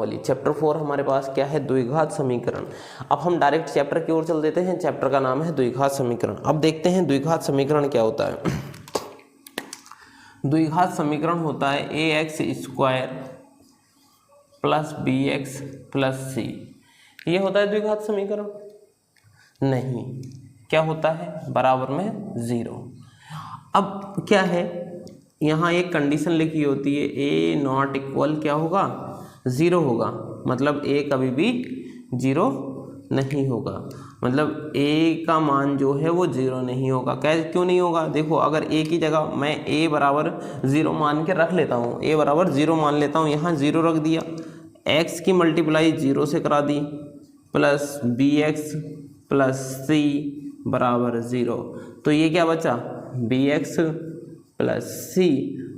गुणावली। Chapter 4 हमारे पास क्या है, द्विघात समीकरण। अब हम डायरेक्ट चैप्टर की ओर चल देते हैं। चैप्टर का नाम है द्विघात समीकरण। अब देखते हैं द्विघात समीकरण क्या होता है। द्विघात समीकरण होता है ax square plus bx plus c। ये होता है द्विघात समीकरण? नहीं। क्या होता है, बराबर में 0। अब क्या है, यहाँ एक कंडीशन लिखी होती है, a नॉट इक्वल क्या होगा, 0 होगा। मतलब a कभी भी 0 नहीं होगा, मतलब a का मान जो है वो 0 नहीं होगा। क्यों नहीं होगा, देखो अगर a की जगह मैं a बराबर 0 मान के रख लेता हूँ, a बराबर 0 मान लेता हूँ, यहाँ 0 रख दिया, x की मल्टीप्लाई 0 से करा दी, प्लस bx प्लस c बराबर 0। तो ये क्या बचा, bx प्लस c।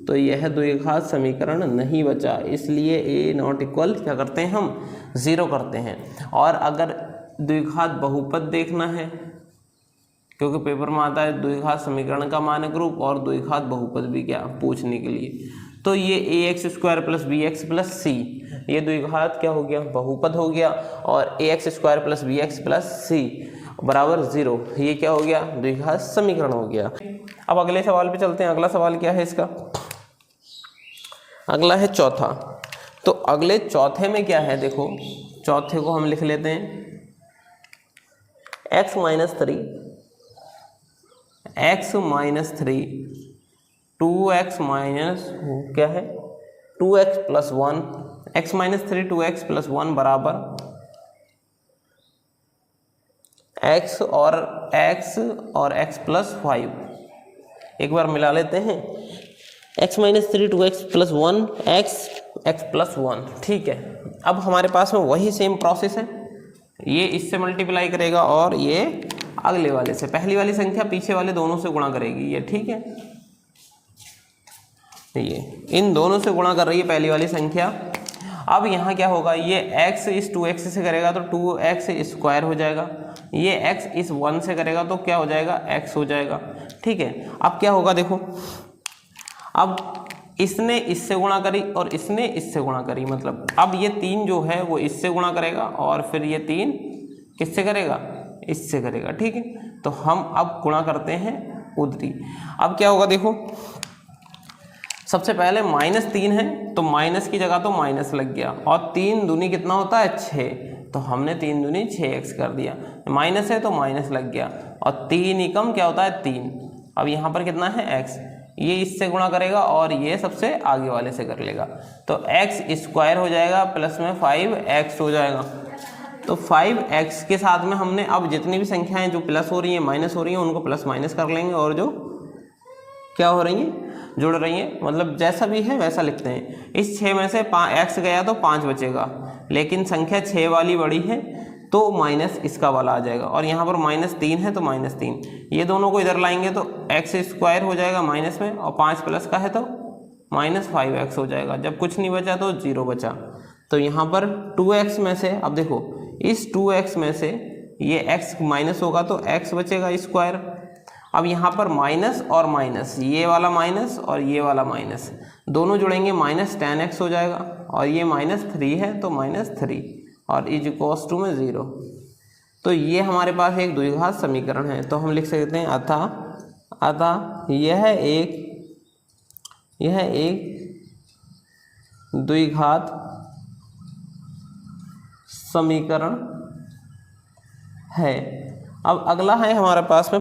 तो यह द्विघात समीकरण नहीं बचा, इसलिए a नॉट इक्वल क्या करते हैं हम, 0 करते हैं। और अगर द्विघात बहुपद देखना है, क्योंकि पेपर में आता है द्विघात समीकरण का मानक रूप और द्विघात बहुपद भी क्या पूछने के लिए, तो ये ax square plus bx plus c ये द्विघात क्या हो गया, बहुपद हो गया। और ax square plus bx plus c बराबर 0 ये क्या हो गया, द्विघात समीकरण हो गया। अब अगले सवाल पे चलते हैं। अगला सवाल क्या है इसका, अगला है चौथा। तो अगले चौथे में क्या है, देखो चौथे को हम लिख लेते हैं x माइनस 3 2x माइनस क्या है 2x plus 1, x minus 3 2x plus 1 बराबर x और x प्लस 5। एक बार मिला लेते हैं, x minus 3 2x plus 1 x plus 1। ठीक है, अब हमारे पास में वही सेम प्रोसेस है, ये इससे मल्टीप्लाई करेगा और ये अगले वाले से, पहली वाली संख्या पीछे वाले दोनों से गुणा करेगी, ये ठीक है, ये इन दोनों से गुणा कर रही है पहली वाली संख्या। अब यहाँ क्या होगा, ये x इस 2x से करेगा तो 2x स्क्वायर हो जाएगा, ये x इस 1 से करेगा तो क्या हो जाएगा, x हो जाएगा। ठीक है, अब क्या होगा, देखो अब इसने इससे गुणा करी और इसने इससे गुणा करी, मतलब अब ये 3 जो है वो इससे गुणा करेगा और फिर ये 3 किससे करेगा, इससे करेगा। ठीक है, तो हम अब गुणा करते हैं उधरी। अब क्या होगा, देखो सबसे पहले -3 है तो माइनस की जगह तो माइनस लग गया, और 3 दूनी कितना होता है 6, तो हमने 3 दूनी 6x कर दिया, माइनस है तो माइनस लग गया, और 3 एकम क्या होता है 3। अब यहाँ पर कितना है x, ये इससे गुणा करेगा और ये सबसे आगे वाले से कर लेगा, तो x स्क्वायर हो जाएगा प्लस में 5x हो जाएगा। तो 5x के साथ में हमने अब जितनी भी संख्याएं जो प्लस हो रही हैं माइनस हो रही हैं उनको प्लस माइनस कर लेंगे, और जो क्या हो रही हैं जुड़ रही हैं, मतलब जैसा भी है वैसा लिखते हैं। इस 6 में से x गया तो 5 बचेगा, लेकिन संख्या 6 वाली बड़ी है तो माइनस इसका वाला आ जाएगा, और यहाँ पर -3 है तो -3, ये दोनों को इधर लाएंगे तो x स्क्वायर हो जाएगा माइनस में, और 5 प्लस का है तो -5x हो जाएगा। जब कुछ नहीं बचा तो 0 बचा, तो यहाँ पर 2x में से, अब देखो इस 2x में से ये x माइनस होगा तो x बचेगा स्क्वायर। अब यहाँ पर माइनस और माइनस, ये वाला माइनस और ये वाला माइनस दोनों जुड़ेंगे -10x हो जाएगा, और ये -3 है तो -3 और इज इक्वल्स टू में 0। तो ये हमारे पास एक द्विघात समीकरण है, तो हम लिख सकते हैं अतः यह एक द्विघात समीकरण है। अब अगला है हमारे पास में